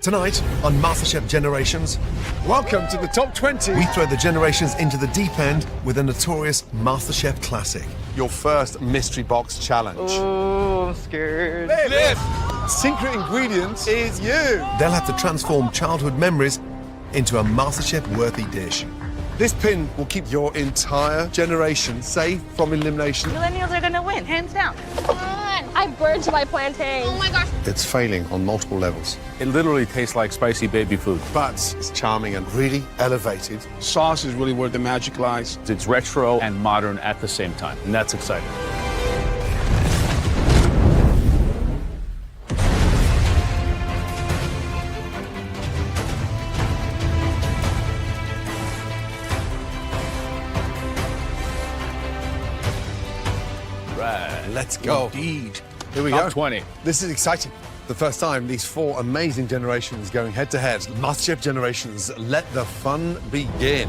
Tonight on MasterChef Generations, Welcome to the top 20. we throw the generations into the deep end with a notorious MasterChef classic. Your first mystery box challenge. Oh, I'm scared. Secret ingredient is you. They'll have to transform childhood memories into a MasterChef-worthy dish. This pin will keep your entire generation safe from elimination. Millennials are gonna win, hands down. Come on. I burned my plantain. Oh my gosh. It's failing on multiple levels, It literally tastes like spicy baby food. but it's charming and really elevated. Sauce is really where the magic lies. It's retro and modern at the same time, and that's exciting. Right. Let's go. Indeed. Here we Top go. 20. This is exciting. The first time these four amazing generations going head to head. MasterChef Generations, let the fun begin.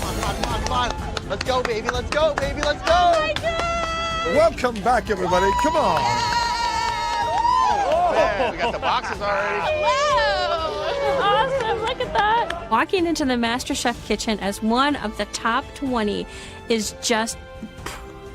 Come on. Let's go, baby. Let's go, baby. Let's go. Oh my God. Welcome back, everybody. Come on. Man, we got the boxes already. Whoa. Awesome. Look at that. Walking into the MasterChef kitchen as one of the top 20 is just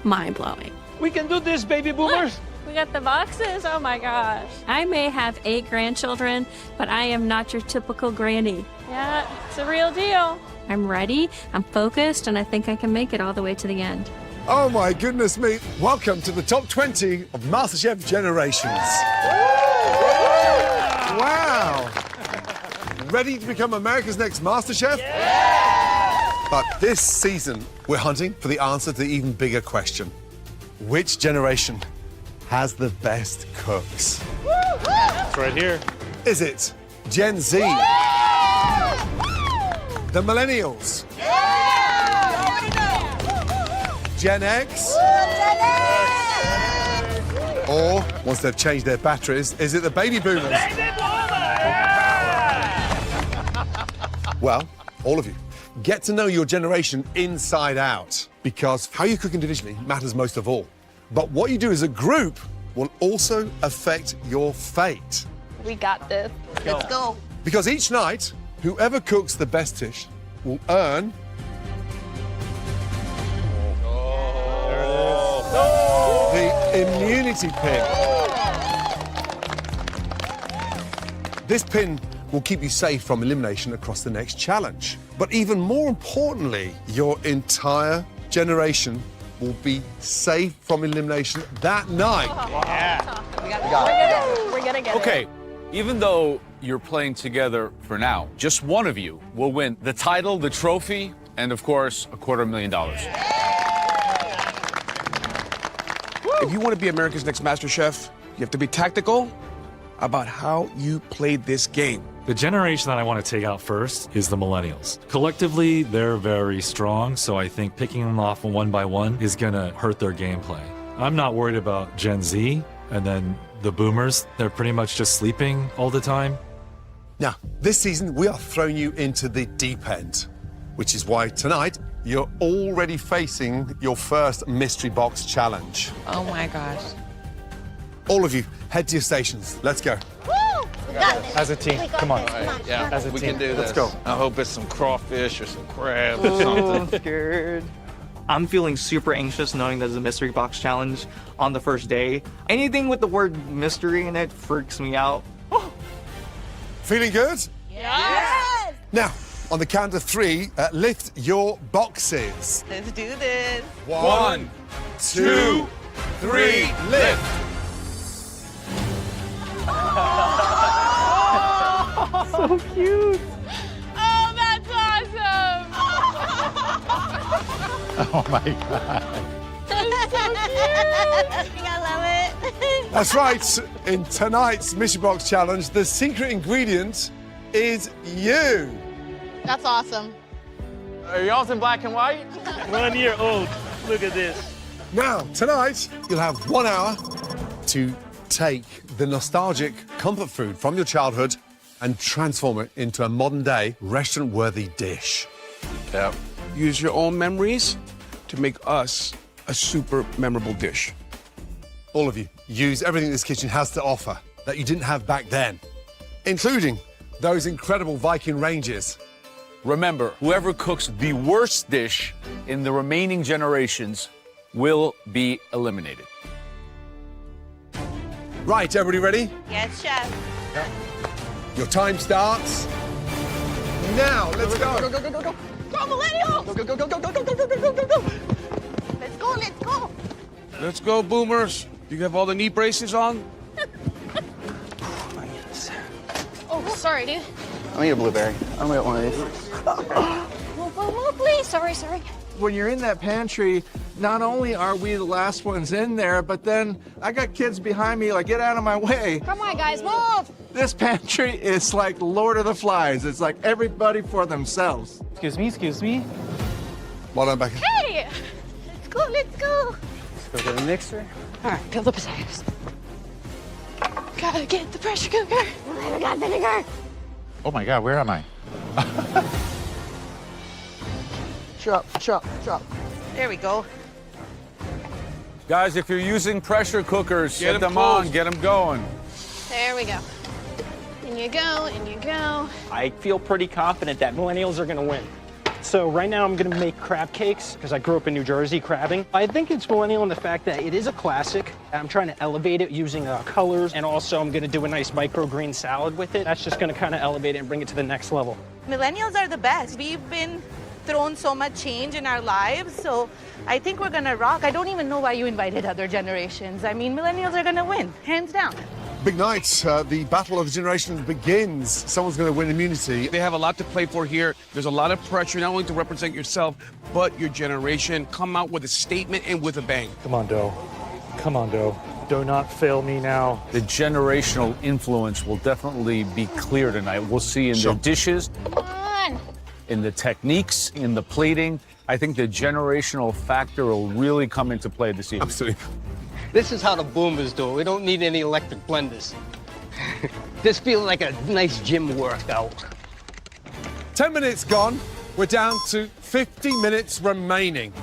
mind-blowing. We can do this, baby boomers. We got the boxes. Oh my gosh. I may have 8 grandchildren, but I am not your typical granny. Yeah, it's a real deal. I'm ready, I'm focused, and I think I can make it all the way to the end. Oh my goodness me. Welcome to the top 20 of MasterChef Generations. Wow. Ready to become America's next MasterChef? But this season, we're hunting for the answer to the even bigger question. Which generation has the best cooks? It's right here. Is it Gen Z? The Millennials? Gen X? Or, once they've changed their batteries, is it the baby boomers? Well, all of you, get to know your generation inside out, because how you cook individually matters most of all. But what you do as a group will also affect your fate. We got this. Let's go. Because each night, whoever cooks the best dish will earn the immunity pin. This pin will keep you safe from elimination across the next challenge. But even more importantly, your entire generation will be safe from elimination that night. We're gonna get it. Okay, even though you're playing together for now, just one of you will win the title, the trophy, and of course, $250,000. If you want to be America's next MasterChef, you have to be tactical about how you play this game. The generation that I want to take out first is the millennials. Collectively, they're very strong, so I think picking them off one by one is going to hurt their gameplay. I'm not worried about Gen Z, and then the boomers, they're pretty much just sleeping all the time. Now, this season, we are throwing you into the deep end, which is why tonight, you're already facing your first mystery box challenge. Oh my gosh. All of you, head to your stations. Let's go. We got this. As a team, come on. Yeah, As a we team. can do this. Let's go. I hope it's some crawfish or some crab or something. I'm scared. I'm feeling super anxious knowing there's a mystery box challenge on the first day. Anything with the word mystery in it freaks me out. Feeling good? Yes! Now, on the count of 3, lift your boxes. Let's do this. 1, 2, 3, lift. So cute. Oh, that's awesome! Oh my God. I think I love it. That's right. In tonight's Mystery Box Challenge, the secret ingredient is you. That's awesome. Are y'all in black and white? 1 year old. Look at this. Now, tonight, you'll have 1 hour to take the nostalgic comfort food from your childhood and transform it into a modern-day restaurant-worthy dish. Yep. Use your own memories to make us a super memorable dish. All of you, use everything this kitchen has to offer that you didn't have back then. including those incredible Viking ranges. Remember, whoever cooks the worst dish in the remaining generations will be eliminated. Right, everybody ready? Yes, chef. Your time starts now. Let's go. Go, go, go, go, go. Go, millennials! Go, go, go, go, go, go, go, go, go, go, go, go. Let's go, let's go. Let's go, boomers. You have all the knee braces on? Oh, sorry, dude. I need a blueberry. I'm gonna get one of these. Move, please. Sorry. When you're in that pantry, not only are we the last ones in there, but then I got kids behind me like, get out of my way. Come on, guys, move. This pantry is like Lord of the Flies. It's like everybody for themselves. Excuse me. Well done, Becca. Hey, let's go. Let's go get a mixer. All right, fill the potatoes. Gotta get the pressure cooker. I haven't got vinegar. Oh my God, where am I? Chop. There we go. Guys, if you're using pressure cookers, Get get 'em them close. on, get them going. There we go. In you go. I feel pretty confident that millennials are going to win. So right now I'm gonna make crab cakes because I grew up in New Jersey crabbing. I think it's millennial in the fact that it is a classic. I'm trying to elevate it using colors, and also I'm gonna do a nice microgreen salad with it. That's just gonna kind of elevate it and bring it to the next level. Millennials are the best. We've been thrown so much change in our lives, so I think we're gonna rock. I don't even know why you invited other generations. I mean, millennials are gonna win, hands down. Big night. The battle of the generations begins. Someone's going to win immunity. They have a lot to play for here. There's a lot of pressure, not only to represent yourself, but your generation. Come out with a statement and with a bang. Come on, Doe. Come on, Doe. Do not fail me now. The generational influence will definitely be clear tonight. We'll see in Sure. their dishes, Come on. in the techniques, in the plating. I think the generational factor will really come into play this evening. Absolutely. This is how the boomers do it. We don't need any electric blenders. This feels like a nice gym workout. 10 minutes gone. We're down to 50 minutes remaining.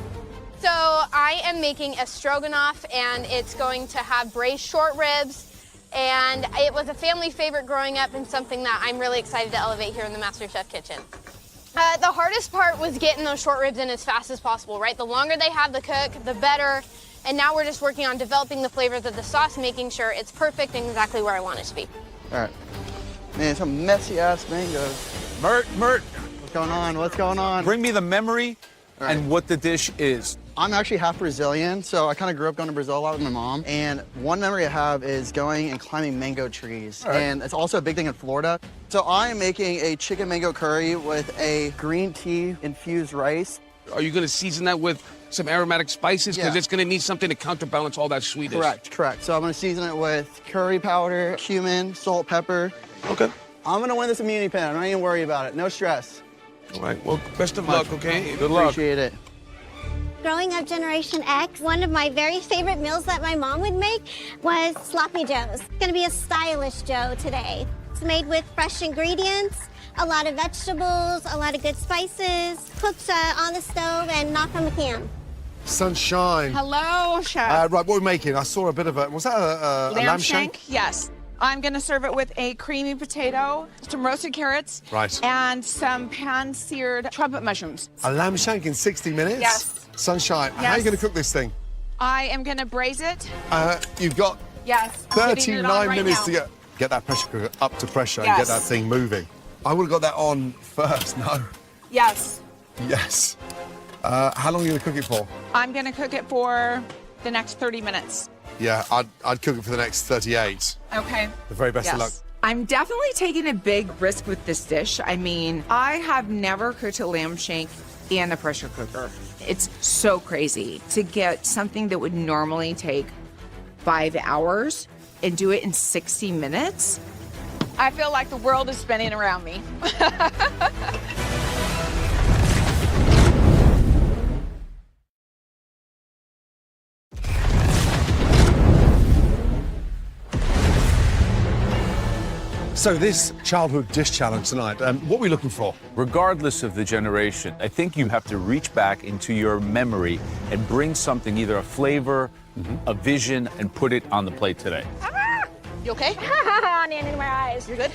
So I am making a stroganoff, and it's going to have braised short ribs. And it was a family favorite growing up, and something that I'm really excited to elevate here in the MasterChef kitchen. The hardest part was getting those short ribs in as fast as possible, right? The longer they have to cook, the better. And now we're just working on developing the flavors of the sauce, making sure it's perfect and exactly where I want it to be. All right. Man, some messy ass mangoes. Mert, What's going on? What's going on? bring me the memory All right. and what the dish is. I'm actually half Brazilian, so I kind of grew up going to Brazil a lot with my mom. And one memory I have is going and climbing mango trees. All right. And it's also a big thing in Florida. So I am making a chicken mango curry with a green tea infused rice. Are you going to season that with some aromatic spices? Because Yeah. it's going to need something to counterbalance all that sweetness. Correct. So I'm gonna season it with curry powder, cumin, salt, pepper. Okay. I'm gonna win this immunity pin. I'm not even worried about it. No stress. All right. Well, best of luck, okay? Good luck. Appreciate it. Growing up Generation X, one of my very favorite meals that my mom would make was sloppy joes. It's gonna be a stylish joe today. It's made with fresh ingredients, a lot of vegetables, a lot of good spices, cooked on the stove and not from a can. Sunshine. Hello, chef. Right, what are we making? I saw a bit of a, was that a lamb shank? Yes. I'm gonna serve it with a creamy potato, some roasted carrots, Right. and some pan-seared trumpet mushrooms. A lamb shank in 60 minutes? Yes. Sunshine, how are Yes. you going to cook this thing? I am gonna braise it. You've got Yes. I'm putting it on 39 right minutes now. to get that pressure cooker up to pressure and get Yes. that thing moving. I would have got that on first, no? Yes. Yes. How long are you going to cook it for? I'm gonna cook it for the next 30 minutes. Yeah, I'd cook it for the next 38. Okay. The very best of luck. I'm definitely taking a big risk with this dish. I mean, I have never cooked a lamb shank in a pressure cooker. It's so crazy to get something that would normally take 5 hours and do it in 60 minutes. I feel like the world is spinning around me. So this childhood dish challenge tonight, what are we looking for? Regardless of the generation, I think you have to reach back into your memory and bring something, either a flavor, a vision, and put it on the plate today. You okay? Nanny in my eyes. You're good?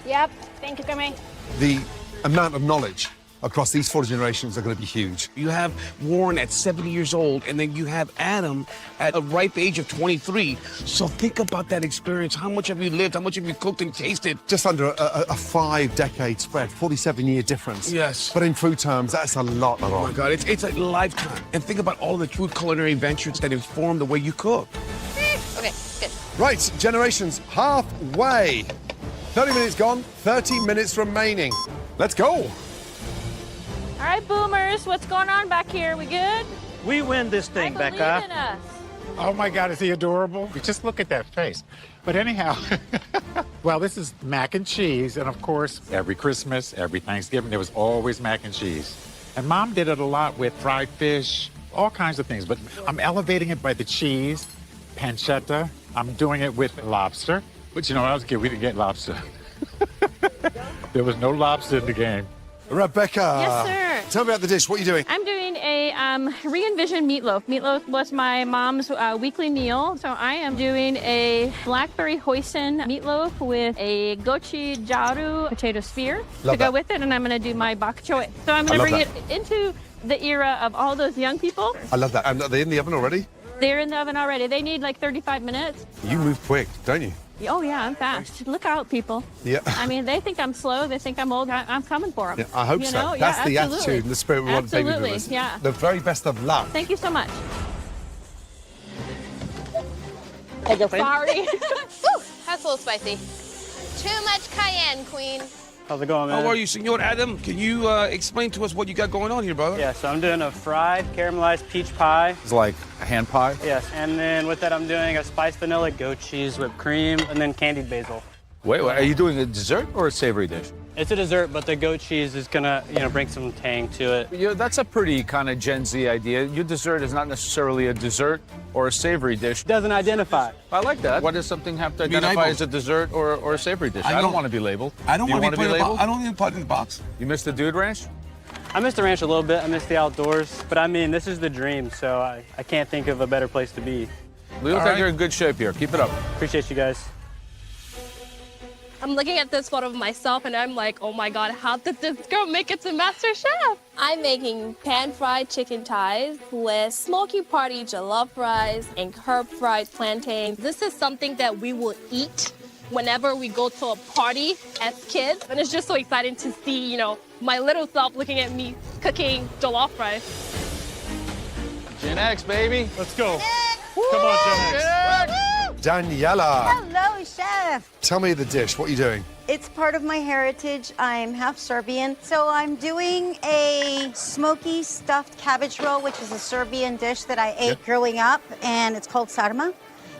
Yep. Thank you, Kimmy. The amount of knowledge across these 4 generations are going to be huge. You have Warren at 70 years old, and then you have Adam at a ripe age of 23. So think about that experience. How much have you lived? How much have you cooked and tasted? Just under a 5-decade spread, 47-year difference. Yes. But in food terms, that's a lot. Oh my God, it's a lifetime. And think about all the true culinary ventures that inform the way you cook. Okay, good. Right, generations halfway. 30 minutes gone, 30 minutes remaining. Let's go. All right, boomers, what's going on back here? We good? We win this thing, I believe Becca. in us. Oh my God, is he adorable? Just look at that face. But anyhow, well, this is mac and cheese. And of course, every Christmas, every Thanksgiving, there was always mac and cheese. And Mom did it a lot with fried fish, all kinds of things. But I'm elevating it by the cheese, pancetta. I'm doing it with lobster. But you know, when I was a kid, we didn't get lobster. There was no lobster in the game. Rebecca. Yes, sir. Tell me about the dish. What are you doing? I'm doing a re-envisioned meatloaf. Meatloaf was my mom's weekly meal, so I am doing a blackberry hoisin meatloaf with a gochi jaru potato sphere to go with it, and I'm going to do my bok choy. So I'm going to bring it into the era of all those young people. I love that. And are they in the oven already? They're in the oven already. They need like 35 minutes. You move quick, don't you? Oh, yeah, I'm fast. Look out, people. Yeah. I mean, they think I'm slow. They think I'm old. I'm coming for them. Yeah, I hope you so. Know? That's yeah, the absolutely. attitude and the spirit we want to take with Absolutely, us. yeah. The very best of luck. Thank you so much. Hey, girlfriend. Sorry. Woo, that's a little spicy. Too much cayenne, queen. How's it going, man? How are you, Senor Adam? Can you explain to us what you got going on here, brother? Yeah, so I'm doing a fried caramelized peach pie. It's like a hand pie. Yes, and then with that I'm doing a spiced vanilla, goat cheese, whipped cream, and then candied basil. Wait, are you doing a dessert or a savory dish? It's a dessert, but the goat cheese is gonna, bring some tang to it. Yeah, that's a pretty kind of Gen Z idea. Your dessert is not necessarily a dessert or a savory dish. Doesn't identify. I like that. Why does something have to identify as a dessert or a savory dish? I don't want to be labeled. I don't want to be labeled. I don't even put in the box. You missed the Dude Ranch? I missed the ranch a little bit. I missed the outdoors, but I mean, this is the dream, so I can't think of a better place to be. We look like you're in good shape here. Keep it up. Appreciate you guys. I'm looking at this photo of myself and I'm like, oh my God, how did this girl make it to MasterChef? I'm making pan-fried chicken thighs with smoky party jollof rice and herb-fried plantain. This is something that we will eat whenever we go to a party as kids. And it's just so exciting to see, my little self looking at me cooking jollof rice. Gen X, baby. Let's go. Come on, Gen X. Daniela. Hello, chef. Tell me the dish. What are you doing? It's part of my heritage. I'm half Serbian. So I'm doing a smoky stuffed cabbage roll, which is a Serbian dish that I ate growing up, and it's called sarma.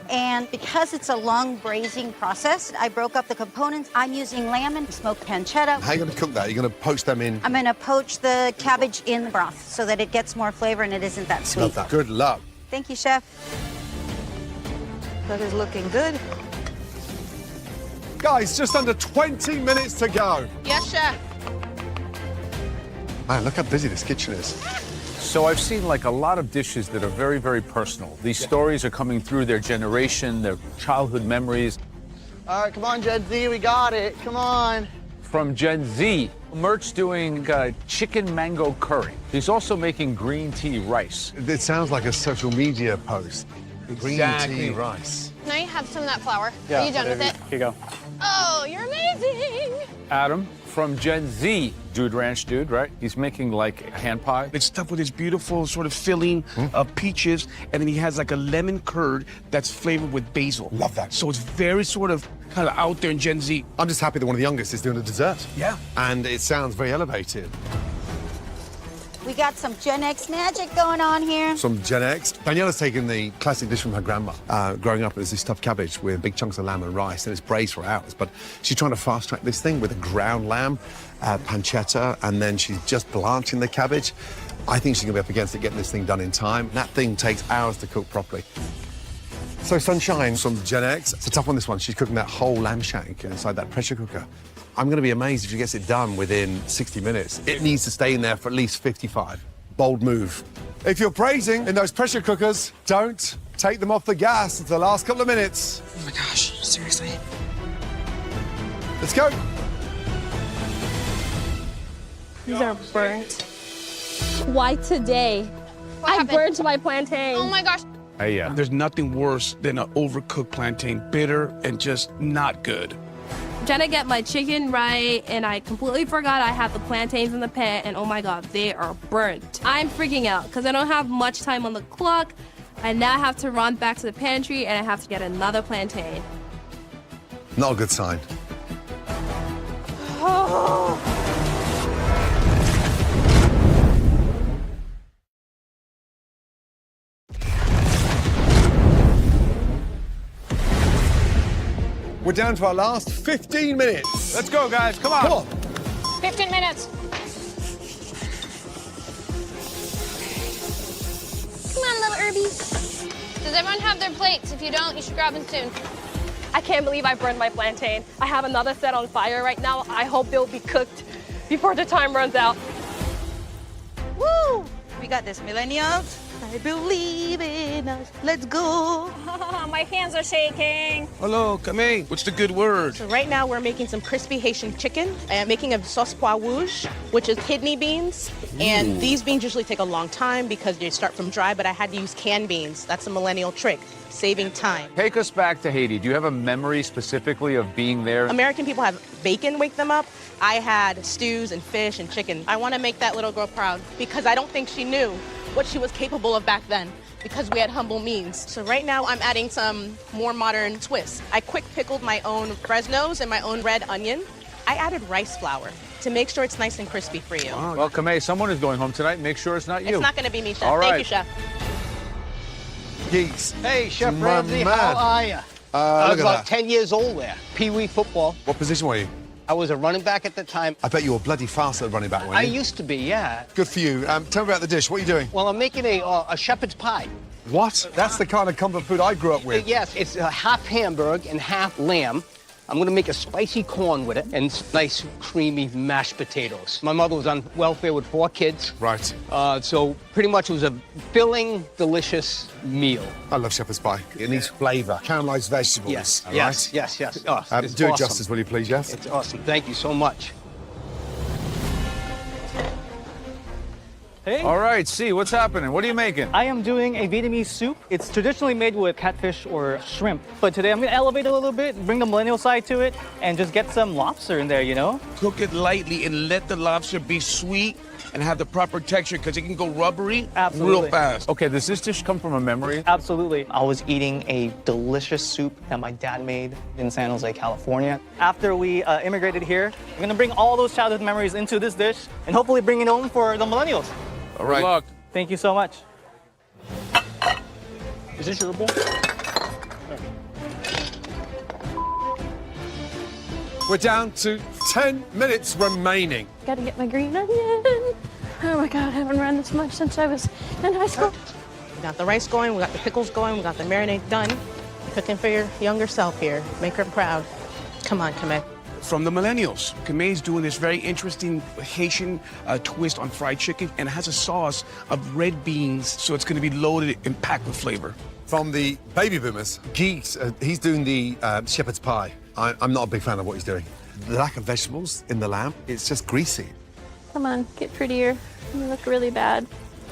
And because it's a long braising process, I broke up the components. I'm using lamb and smoked pancetta. How are you going to cook that? You're going to poach them in? I'm going to poach the cabbage in the broth so that it gets more flavor and it isn't that sweet. Love that. Good luck. Thank you, chef. That is looking good. Guys, just under 20 minutes to go. Yes, chef. Man, look how busy this kitchen is. So I've seen like a lot of dishes that are very, very personal. These stories are coming through their generation, their childhood memories. All right, come on, Gen Z, we got it. Come on. From Gen Z, Mert's doing chicken mango curry. He's also making green tea rice. It sounds like a social media post. Green tea rice. Now you have some of that flour. Yeah, Are you done with it? Here you go. Oh, you're amazing. Adam, from Gen Z, Dude Ranch Dude, right? He's making like a hand pie. It's stuffed with this beautiful sort of filling of peaches, and then he has like a lemon curd that's flavored with basil. Love that. So it's very sort of kind of out there in Gen Z. I'm just happy that one of the youngest is doing a dessert. Yeah. And it sounds very elevated. We got some Gen X magic going on here. Some Gen X. Daniela's taken the classic dish from her grandma. Growing up, it was this stuffed cabbage with big chunks of lamb and rice, and it's braised for hours. But she's trying to fast-track this thing with a ground lamb, pancetta, and then she's just blanching the cabbage. I think she's going to be up against it, getting this thing done in time. That thing takes hours to cook properly. So Sunshine from Gen X. It's a tough one, this one. She's cooking that whole lamb shank inside that pressure cooker. I'm going to be amazed if she gets it done within 60 minutes. It needs to stay in there for at least 55. Bold move. If you're braising in those pressure cookers, don't take them off the gas. It's the last couple of minutes. Oh my gosh, seriously? Let's go. These are burnt. Why today? I burnt my plantain. Oh my gosh. Hey, yeah. There's nothing worse than an overcooked plantain, bitter and just not good. I'm trying to get my chicken right, and I completely forgot I had the plantains in the pan, and oh my god, they are burnt. I'm freaking out because I don't have much time on the clock. I now have to run back to the pantry, and I have to get another plantain. Not a good sign. We're down to our last 15 minutes. Let's go, guys. Come on. Come on. 15 minutes. Come on, little Irby. Does everyone have their plates? If you don't, you should grab them soon. I can't believe I burned my plantain. I have another set on fire right now. I hope they'll be cooked before the time runs out. Woo! We got this, millennials. I believe in us. Let's go. My hands are shaking. Hello, Kamei. What's the good word? So right now we're making some crispy Haitian chicken. I'm making a sauce pois rouge, which is kidney beans. And these beans usually take a long time because they start from dry, but I had to use canned beans. That's a millennial trick, saving time. Take us back to Haiti. Do you have a memory specifically of being there? American people have bacon wake them up. I had stews and fish and chicken. I want to make that little girl proud because I don't think she knew what she was capable of back then because we had humble means. So right now I'm adding some more modern twists. I quick pickled my own Fresnos and my own red onion. I added rice flour to make sure it's nice and crispy for you. Well, Kamei, someone is going home tonight. Make sure it's not you. It's not going to be me, Chef. All right. Thank you, Chef. Geese. Hey, Chef My Ramsay, man. how are you? I Look was at about that. 10 years old there. Pee-wee football. What position were you? I was a running back at the time. I bet you were bloody fast at running back, weren't I you? used to be, yeah. Good for you. Tell me about the dish. What are you doing? Well, I'm making a shepherd's pie. What? That's the kind of comfort food I grew up with. Yes, it's half hamburg and half lamb. I'm gonna make a spicy corn with it and nice creamy mashed potatoes. My mother was on welfare with 4 kids. Right. So pretty much it was a filling, delicious meal. I love shepherd's pie. It needs flavour. Caramelised vegetables. Yes, all yes, right? yes, yes. Oh, it's do it awesome. justice, will you please, yes? It's awesome. Thank you so much. Hey. All right, see, what's happening? What are you making? I am doing a Vietnamese soup. It's traditionally made with catfish or shrimp. But today I'm gonna elevate it a little bit, bring the millennial side to it, and just get some lobster in there, you know? Cook it lightly and let the lobster be sweet and have the proper texture because it can go rubbery Absolutely. real fast. Okay, does this dish come from a memory? Absolutely. I was eating a delicious soup that my dad made in San Jose, California. After we immigrated here, I'm gonna bring all those childhood memories into this dish and hopefully bring it home for the millennials. All right. Good luck. Thank you so much. Is this your bowl? We're down to 10 minutes remaining. Gotta get my green onion. Oh my God, I haven't run this much since I was in high school. We got the rice going, we got the pickles going, we got the marinade done. Cooking for your younger self here. Make her proud. Come on, Kamei. From the millennials. Kamei's doing this very interesting Haitian twist on fried chicken, and it has a sauce of red beans, so it's going to be loaded and packed with flavor. From the baby boomers, Geeks, he's doing the shepherd's pie. I'm not a big fan of what he's doing. The lack of vegetables in the lamb, it's just greasy. Come on, get prettier. You look really bad.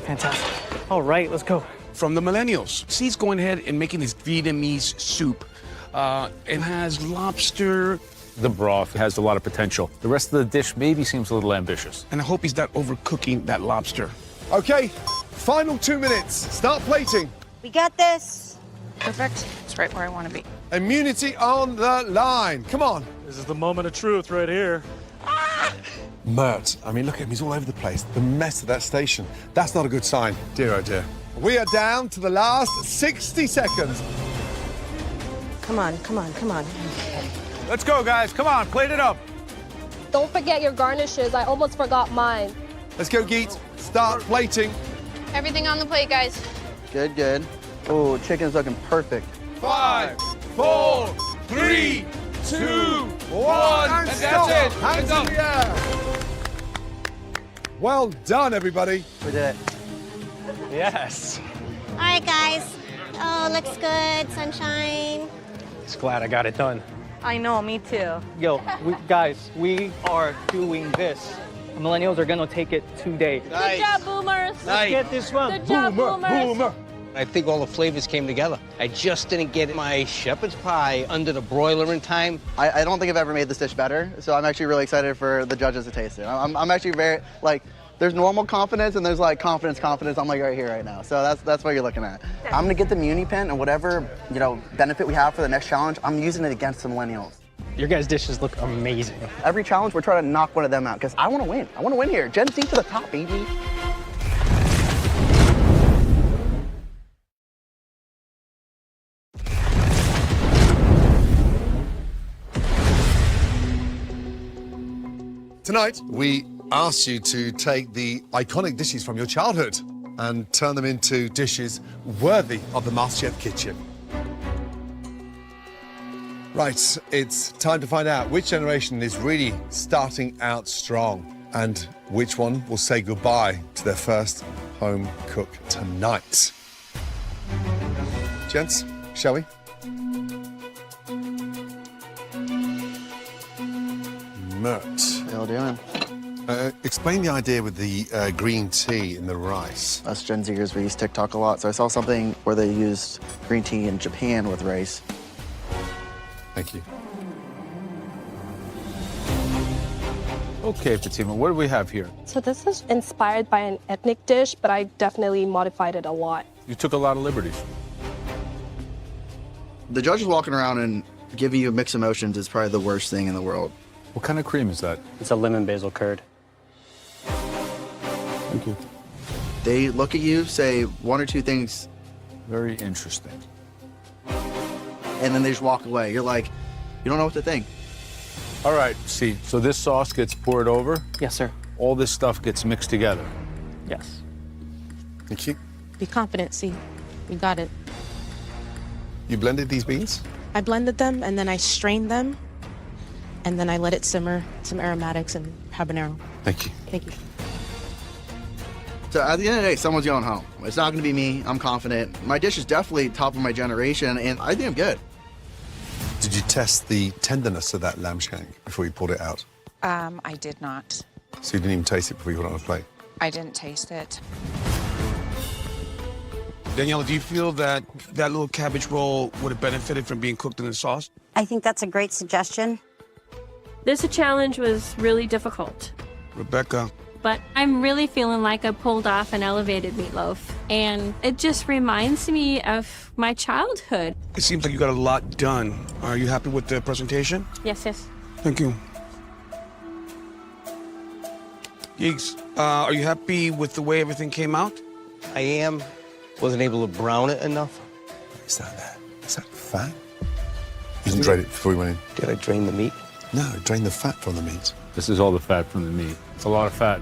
Fantastic. All right, let's go. From the millennials. He's going ahead and making this Vietnamese soup. It has lobster. The broth has a lot of potential. The rest of the dish maybe seems a little ambitious. And I hope he's not overcooking that lobster. Okay, final 2 minutes. Start plating. We got this. Perfect. It's right where I want to be. Immunity on the line. Come on. This is the moment of truth right here. Mert, I mean, look at him. He's all over the place. The mess of that station. That's not a good sign. Dear, oh dear. We are down to the last 60 seconds. Come on, come on, come on. Let's go, guys. Come on, plate it up. Don't forget your garnishes. I almost forgot mine. Let's go, Geets. Start plating. Everything on the plate, guys. Good, good. Oh, chicken's looking perfect. 5, 4, 3, 2, 1. And That's stop. it. Hands Hands in the air. Well done, everybody. We did it. Yes. All right, guys. Oh, looks good. Sunshine. Just glad I got it done. I know, me too. Yo, guys, we are doing this Millennials are gonna take it today. Good job, boomers. Let's get this one. Good job, boomers. I think all the flavors came together. I just didn't get my shepherd's pie under the broiler in time. I don't think I've ever made this dish better, so I'm actually really excited for the judges to taste it. I'm actually very, like, there's normal confidence and there's like confidence. I'm like right here right now. So that's what you're looking at. I'm gonna get the Muni pin and whatever, benefit we have for the next challenge, I'm using it against the Millennials. Your guys' dishes look amazing. Every challenge, we're trying to knock one of them out because I want to win. I want to win here. Gen Z to the top, baby. Tonight, we asked you to take the iconic dishes from your childhood and turn them into dishes worthy of the MasterChef kitchen. Right, it's time to find out which generation is really starting out strong and which one will say goodbye to their first home cook tonight. Gents, shall we? Mert. How you doing? Explain the idea with the green tea in the rice. Us Gen Zers, we use TikTok a lot, so I saw something where they used green tea in Japan with rice. Thank you. Okay, Fatima, what do we have here? So this is inspired by an ethnic dish, but I definitely modified it a lot. You took a lot of liberties. The judges walking around and giving you mixed emotions is probably the worst thing in the world. What kind of cream is that? It's a lemon basil curd. Thank you. They look at you, say one or two things. Very interesting. And then they just walk away. You're like, you don't know what to think. All right, see, so this sauce gets poured over? Yes, sir. All this stuff gets mixed together. Yes. Thank you. Be confident, see. You got it. You blended these beans? I blended them and then I strained them and then I let it simmer, some aromatics and habanero. Thank you. Thank you. So at the end of the day, someone's going home. It's not going to be me. I'm confident. My dish is definitely top of my generation, and I think I'm good. Did you test the tenderness of that lamb shank before you pulled it out? I did not. So you didn't even taste it before you put it on a plate? I didn't taste it. Daniela, do you feel that that little cabbage roll would have benefited from being cooked in the sauce? I think that's a great suggestion. This challenge was really difficult, Rebecca. but I'm really feeling like I pulled off an elevated meatloaf. And it just reminds me of my childhood. It seems like you got a lot done. Are you happy with the presentation? Yes, yes. Thank you. Yeeks, are you happy with the way everything came out? I am. Wasn't able to brown it enough. Is that there? Is that fat? You didn't drain it before we went in? Did I drain the meat? No, drain the fat from the meat. This is all the fat from the meat. It's a lot of fat.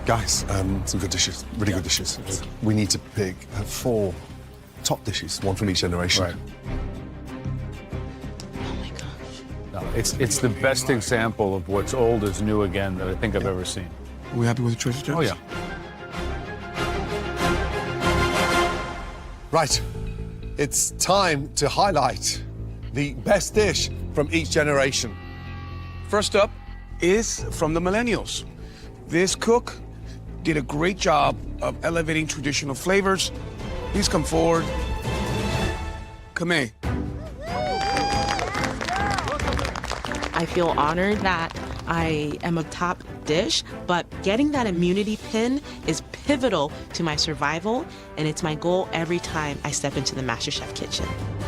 Guys, some good dishes, really good dishes. We need to pick 4 top dishes, one from each generation. Right. No, it's the best example of what's old is new again that I think I've ever seen. Are we happy with the choices, Judge? Oh, yeah. Right, it's time to highlight the best dish from each generation. First up is from the Millennials. This cook did a great job of elevating traditional flavors. Please come forward. Kame. I feel honored that I am a top dish, but getting that immunity pin is pivotal to my survival, and it's my goal every time I step into the MasterChef kitchen.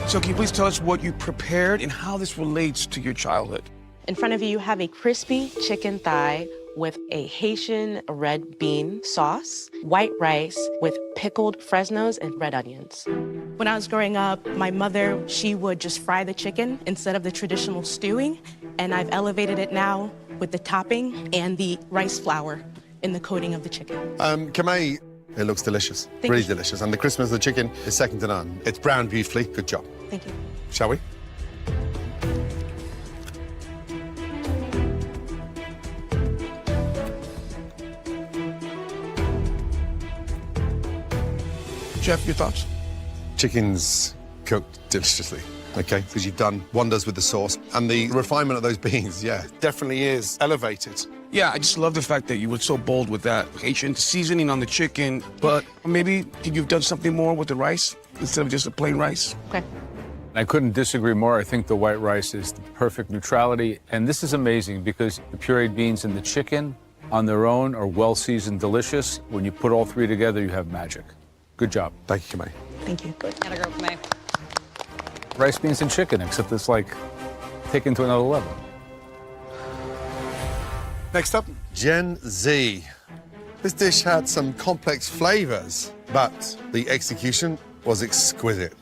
So can you please tell us what you prepared and how this relates to your childhood? In front of you, you have a crispy chicken thigh with a Haitian red bean sauce, white rice with pickled Fresnos and red onions. When I was growing up, my mother, she would just fry the chicken instead of the traditional stewing, and I've elevated it now with the topping and the rice flour in the coating of the chicken. Kame, it looks delicious, Thank really you. delicious. And the crispness of the chicken is second to none. It's browned beautifully, good job. Thank you. Shall we? Chef, your thoughts? Chicken's cooked deliciously, okay? Because you've done wonders with the sauce. And the refinement of those beans, yeah, definitely is elevated. Yeah, I just love the fact that you were so bold with that Haitian seasoning on the chicken, but maybe could you have done something more with the rice instead of just a plain rice? Okay. I couldn't disagree more. I think the white rice is the perfect neutrality. And this is amazing because the pureed beans and the chicken on their own are well-seasoned, delicious. When you put all three together, you have magic. Good job. Thank you, Kamei. Thank you. Gotta go for me. Rice, beans, and chicken, except it's like taken to another level. Next up, Gen Z. This dish had some complex flavors, but the execution was exquisite.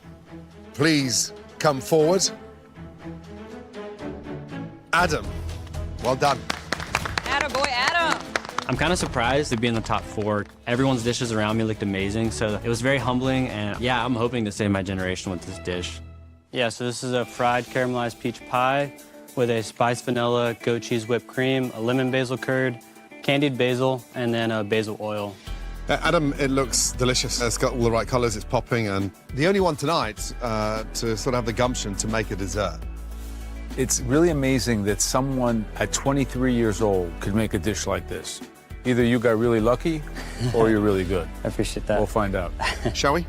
Please come forward. Adam, well done. Attaboy, Adam. I'm kind of surprised to be in the top 4. Everyone's dishes around me looked amazing, so it was very humbling, and yeah, I'm hoping to save my generation with this dish. Yeah, so this is a fried caramelized peach pie with a spiced vanilla, goat cheese whipped cream, a lemon basil curd, candied basil, and then a basil oil. Adam, it looks delicious. It's got all the right colors, it's popping, and the only one tonight to sort of have the gumption to make a dessert. It's really amazing that someone at 23 years old could make a dish like this. Either you got really lucky or you're really good. I appreciate that. We'll find out. Shall we?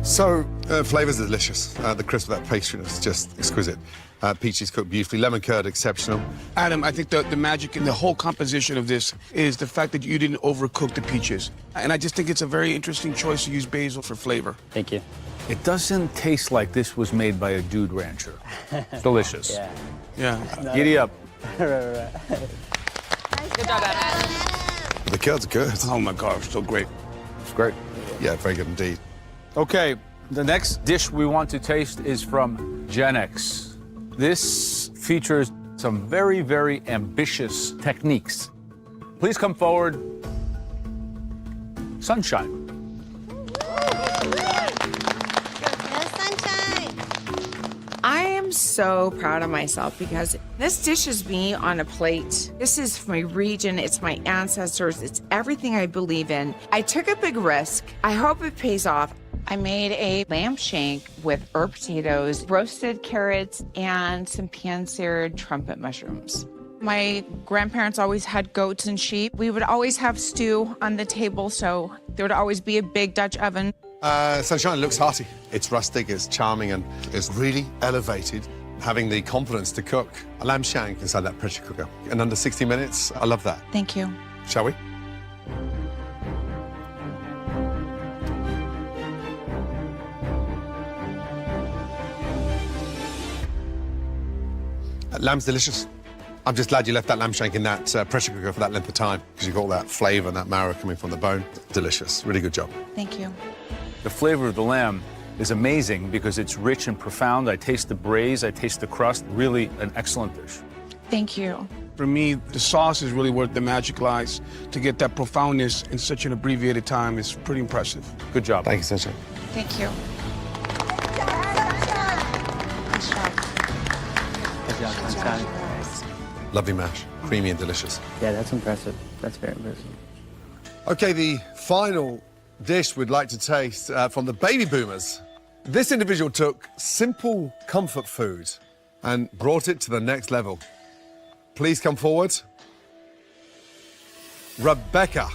So, flavors are delicious. The crisp of that pastry is just exquisite. Peaches cooked beautifully, lemon curd exceptional. Adam, I think the magic in the whole composition of this is the fact that you didn't overcook the peaches. And I just think it's a very interesting choice to use basil for flavor. Thank you. It doesn't taste like this was made by a dude rancher. It's delicious. Yeah. Yeah. Giddy up. Good job, Adam. The curds are good. Oh my gosh, so great. It's great. Yeah, very good indeed. Okay, the next dish we want to taste is from Gen X. This features some very, very ambitious techniques. Please come forward. Sunshine. I am so proud of myself because this dish is me on a plate. This is my region, it's my ancestors, it's everything I believe in. I took a big risk. I hope it pays off. I made a lamb shank with herb potatoes, roasted carrots, and some pan-seared trumpet mushrooms. My grandparents always had goats and sheep. We would always have stew on the table, so there would always be a big Dutch oven. Sunshine looks hearty. It's rustic, it's charming, and it's really elevated. Having the confidence to cook a lamb shank inside that pressure cooker in under 60 minutes, I love that. Thank you. Shall we? Lamb's delicious. I'm just glad you left that lamb shank in that pressure cooker for that length of time because you've got all that flavor and that marrow coming from the bone. Delicious. Really good job. Thank you. The flavor of the lamb is amazing because it's rich and profound. I taste the braise, I taste the crust. Really an excellent dish. Thank you. For me, the sauce is really where the magic lies. To get that profoundness in such an abbreviated time is pretty impressive. Good job. Thank you, Sunshine. Thank you. Lovely mash. Creamy and delicious. Yeah, that's impressive. That's very impressive. Okay, the final dish we'd like to taste from the baby boomers. This individual took simple comfort food and brought it to the next level. Please come forward. Rebecca.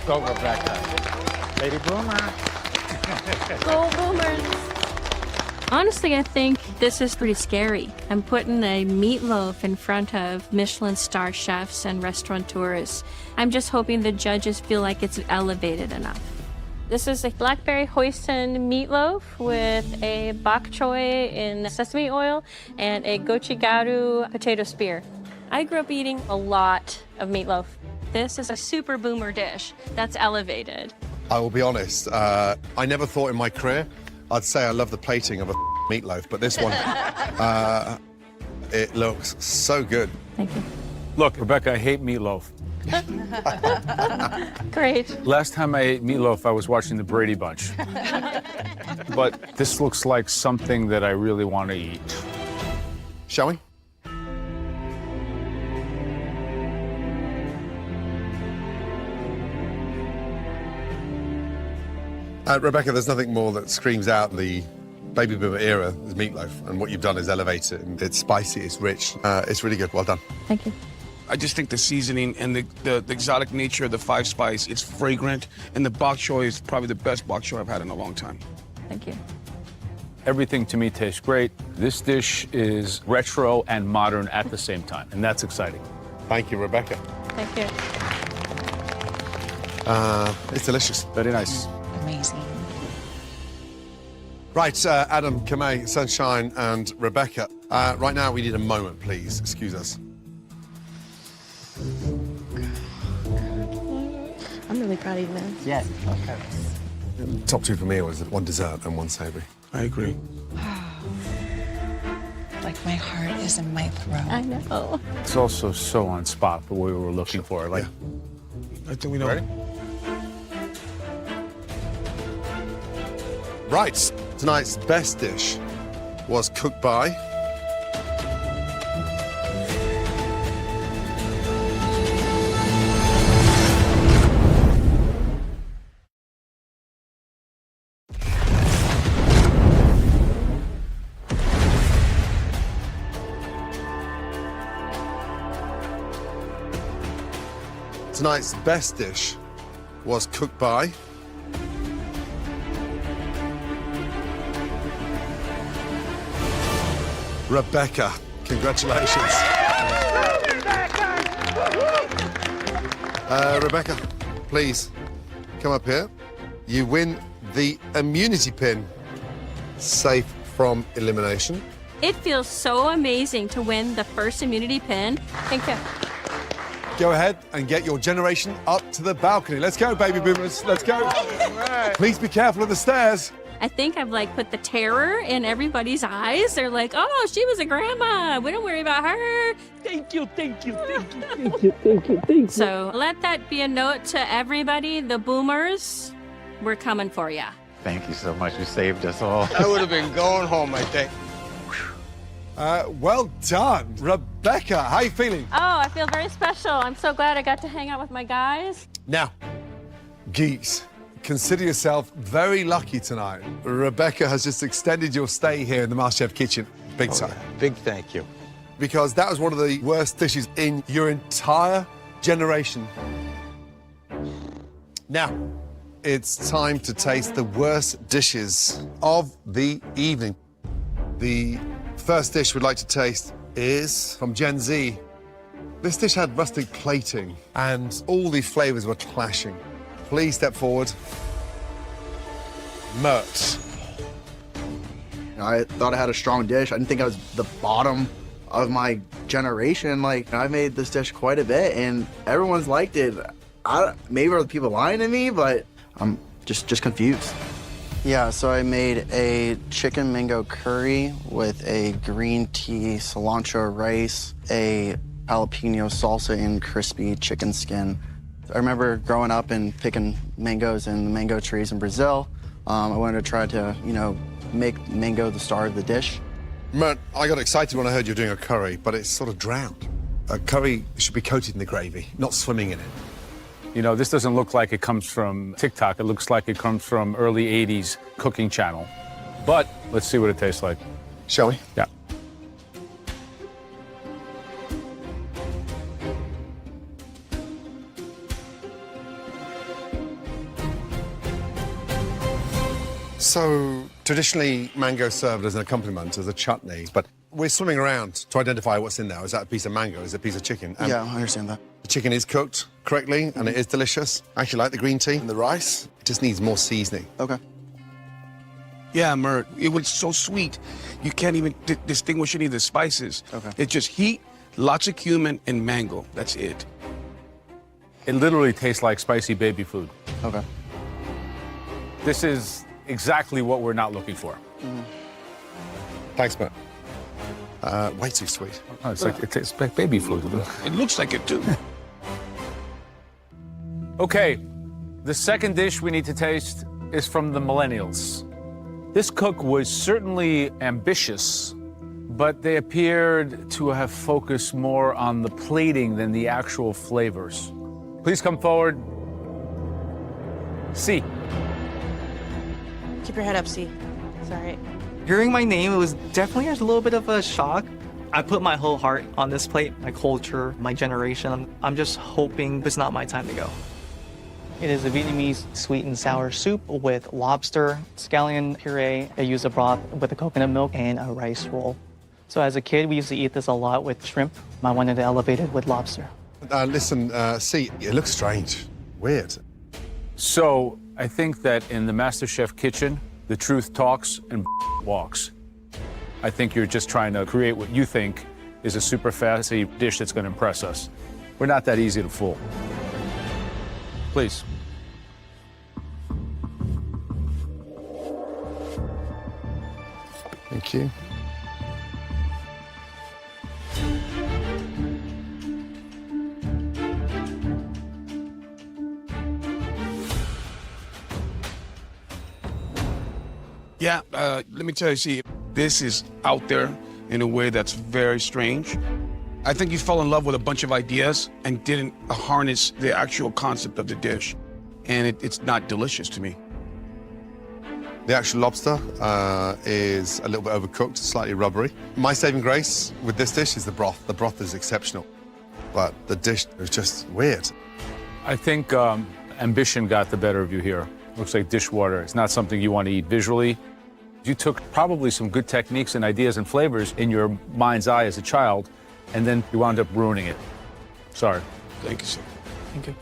Go, Rebecca. Baby boomer. Go Boomers! Honestly, I think this is pretty scary. I'm putting a meatloaf in front of Michelin star chefs and restaurateurs. I'm just hoping the judges feel like it's elevated enough. This is a blackberry hoisin meatloaf with a bok choy in sesame oil and a gochugaru potato spear. I grew up eating a lot of meatloaf. This is a super boomer dish that's elevated. I will be honest, I never thought in my career I'd say I love the plating of a meatloaf, but this one, it looks so good. Thank you. Look, Rebecca, I hate meatloaf. Great. Last time I ate meatloaf, I was watching the Brady Bunch. But this looks like something that I really want to eat. Shall we? Rebecca, there's nothing more that screams out the baby boomer era is meatloaf, and what you've done is elevate it. It's spicy, it's rich, it's really good. Well done. Thank you. I just think the seasoning and the exotic nature of the 5 spice, it's fragrant, and the bok choy is probably the best bok choy I've had in a long time. Thank you. Everything to me tastes great. This dish is retro and modern at the same time, and that's exciting. Thank you, Rebecca. Thank you. It's delicious. Very nice. Amazing. Right, Adam, Kamei, Sunshine, and Rebecca. Right now, we need a moment, please. Excuse us. I'm really proud of you, man. Yes. Okay. Top 2 for me was one dessert and one savory. I agree. Like my heart is in my throat. I know. It's also so on spot for what we were looking for. Like, I think we know. Ready? Right, tonight's best dish was cooked by Tonight's best dish was cooked by Rebecca. Congratulations. Rebecca, please come up here. You win the immunity pin, safe from elimination. It feels so amazing to win the first immunity pin. Thank you. Go ahead and get your generation up to the balcony. Let's go, baby boomers. Let's go. Please be careful of the stairs. I think I've like put the terror in everybody's eyes. They're like, oh, she was a grandma. We don't worry about her. Thank you, thank you, thank you, thank you, thank you, thank you. So let that be a note to everybody, the boomers. We're coming for you. Thank you so much. You saved us all. I would have been going home, I think. Well done. Rebecca, how you feeling? Oh, I feel very special. I'm so glad I got to hang out with my guys. Now, geeks, consider yourself very lucky tonight. Rebecca has just extended your stay here in the MasterChef kitchen. Big time. Yeah. Big thank you. Because that was one of the worst dishes in your entire generation. Now, it's time to taste the worst dishes of the evening. The first dish we'd like to taste is from Gen Z. This dish had rustic plating and all the flavors were clashing. Please step forward. Mert. I thought I had a strong dish. I didn't think I was the bottom of my generation. Like, I made this dish quite a bit and everyone's liked it. Maybe are the people lying to me, but I'm just confused. Yeah, so I made a chicken mango curry with a green tea, cilantro rice, a jalapeno salsa, and crispy chicken skin. I remember growing up and picking mangoes in the mango trees in Brazil. I wanted to try to, make mango the star of the dish. Mert, I got excited when I heard you were doing a curry, but it's sort of drowned. A curry should be coated in the gravy, not swimming in it. You know, this doesn't look like it comes from TikTok. It looks like it comes from early 80s cooking channel. But let's see what it tastes like. Shall we? Yeah. So, traditionally, mango served as an accompaniment, as a chutney, but we're swimming around to identify what's in there. Is that a piece of mango? Is it a piece of chicken? And yeah, I understand that. the chicken is cooked correctly, and it is delicious. I actually like the green tea and the rice. It just needs more seasoning. Okay. Yeah, Mert, it was so sweet. You can't even distinguish any of the spices. Okay. It's just heat, lots of cumin, and mango. That's it. It literally tastes like spicy baby food. Okay. This is exactly what we're not looking for. Thanks, Mert. Way too sweet. Oh, it's like it tastes like baby food. It looks like it, too. Okay, the second dish we need to taste is from the millennials. This cook was certainly ambitious, but they appeared to have focused more on the plating than the actual flavors. Please come forward. C. Keep your head up, C. It's all right. Hearing my name, it was definitely a little bit of a shock. I put my whole heart on this plate, my culture, my generation. I'm just hoping it's not my time to go. It is a Vietnamese sweet and sour soup with lobster, scallion puree. I use a broth with the coconut milk and a rice roll. So as a kid, we used to eat this a lot with shrimp. I wanted to elevate it with lobster. Listen, see, it looks strange, weird. So I think that in the MasterChef kitchen, the truth talks and walks. I think you're just trying to create what you think is a super fancy dish that's going to impress us. We're not that easy to fool. Please. Thank you. Yeah, let me tell you, see, this is out there in a way that's very strange. I think you fell in love with a bunch of ideas and didn't harness the actual concept of the dish. And it's not delicious to me. The actual lobster is a little bit overcooked, slightly rubbery. My saving grace with this dish is the broth. The broth is exceptional, but the dish is just weird. I think ambition got the better of you here. Looks like dishwater. It's not something you want to eat visually. You took probably some good techniques and ideas and flavors in your mind's eye as a child, and then you wound up ruining it. Sorry. Thank you, sir. Thank you.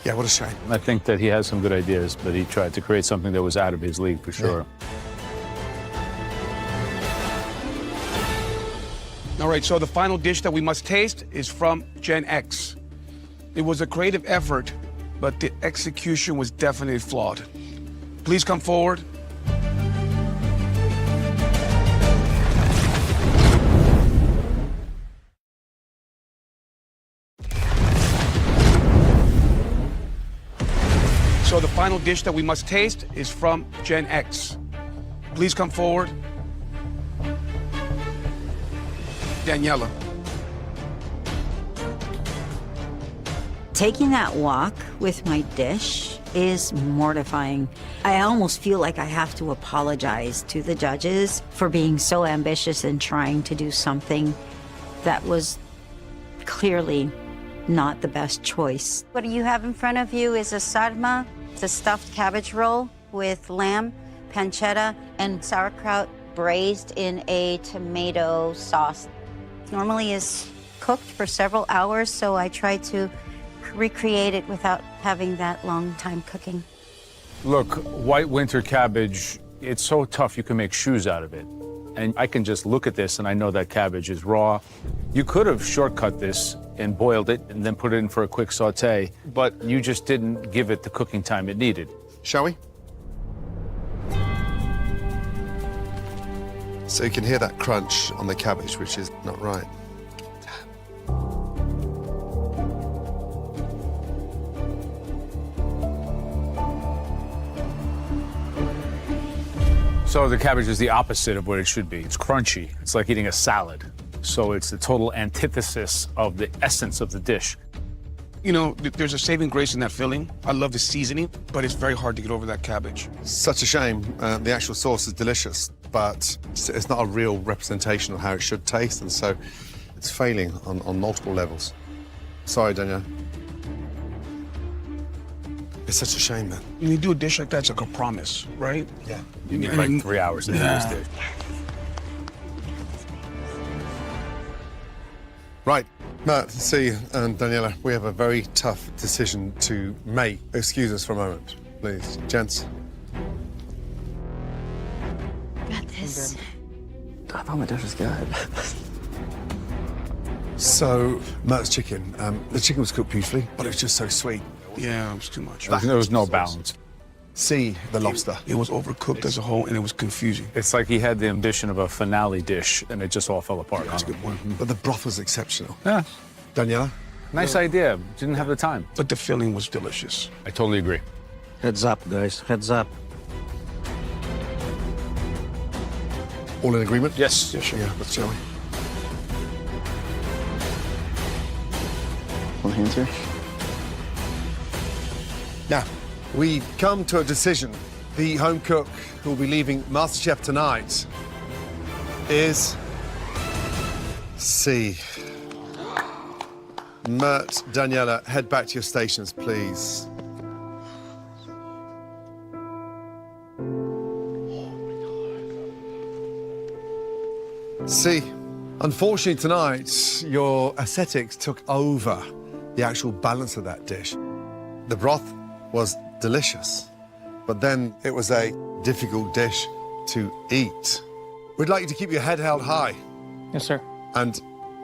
Yeah, what a shame. I think that he has some good ideas, but he tried to create something that was out of his league for sure. All right, so the final dish that we must taste is from Gen X. It was a creative effort, but the execution was definitely flawed. Please come forward. So the final dish that we must taste is from Gen X. Please come forward. Daniela. Taking that walk with my dish is mortifying. I almost feel like I have to apologize to the judges for being so ambitious and trying to do something that was clearly not the best choice. What you have in front of you is a sarma. It's a stuffed cabbage roll with lamb, pancetta, and sauerkraut braised in a tomato sauce. Normally is cooked for several hours, so I try to recreate it without having that long time cooking. Look, white winter cabbage, it's so tough you can make shoes out of it. And I can just look at this and I know that cabbage is raw. You could have shortcut this and boiled it and then put it in for a quick saute, but you just didn't give it the cooking time it needed. Shall we? So you can hear that crunch on the cabbage, which is not right. So the cabbage is the opposite of what it should be. It's crunchy. It's like eating a salad. So it's the total antithesis of the essence of the dish. You know, there's a saving grace in that filling. I love the seasoning, but it's very hard to get over that cabbage. Such a shame. The actual sauce is delicious, but it's not a real representation of how it should taste, and so it's failing on multiple levels. Sorry, Danielle. It's such a shame, man. When you do a dish like that, it's like a promise, right? Yeah. You need like 3 hours to do this dish. Right, Matt, see, and Daniela, we have a very tough decision to make. Excuse us for a moment, please. Gents. Got this. I thought my dish was good. So, Matt's chicken. The chicken was cooked beautifully, but it was just so sweet. Yeah, it was too much. There was no balance. See, the lobster. It was overcooked as a whole, and it was confusing. It's like he had the ambition of a finale dish, and it just all fell apart. That's a good one. But the broth was exceptional. Yeah. Daniela? Nice idea. Didn't have the time. But the filling was delicious. I totally agree. Heads up, guys. Heads up. All in agreement? Yes. Yeah, sure. Yeah, let's shall we? Hold hands here. Now, we come to a decision. The home cook who will be leaving MasterChef tonight is C. Mert, Daniela, head back to your stations, please. C. Unfortunately tonight, your aesthetics took over the actual balance of that dish. The broth was delicious, but then it was a difficult dish to eat. We'd like you to keep your head held high. Yes, sir. And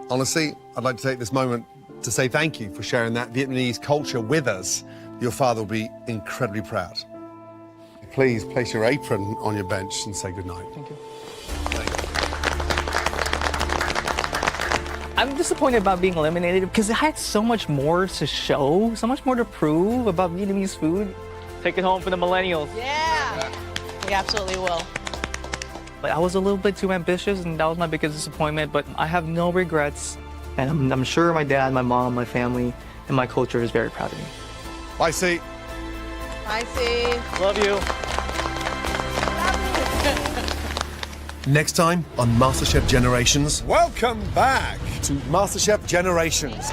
honestly, I'd like to take this moment to say thank you for sharing that Vietnamese culture with us. Your father will be incredibly proud. Please place your apron on your bench and say goodnight. Thank you. I'm disappointed about being eliminated because I had so much more to show, so much more to prove about Vietnamese food. Take it home for the millennials. Yeah. We absolutely will. But I was a little bit too ambitious, and that was my biggest disappointment, but I have no regrets. And I'm sure my dad, my mom, my family, and my culture is very proud of me. Bye, C. Bye, C. Love you. Next time on MasterChef Generations, welcome back to MasterChef Generations.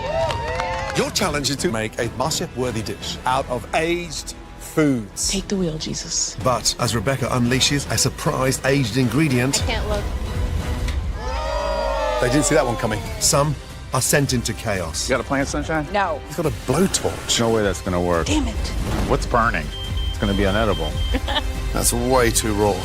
Your challenge is to make a MasterChef-worthy dish out of aged foods. Take the wheel, Jesus. But as Rebecca unleashes a surprise aged ingredient, Can't look. they didn't see that one coming. Some are sent into chaos. You got a plan, Sunshine? No. He's got a blowtorch. No way that's going to work. Damn it. What's burning? It's going to be unedible. That's way too raw.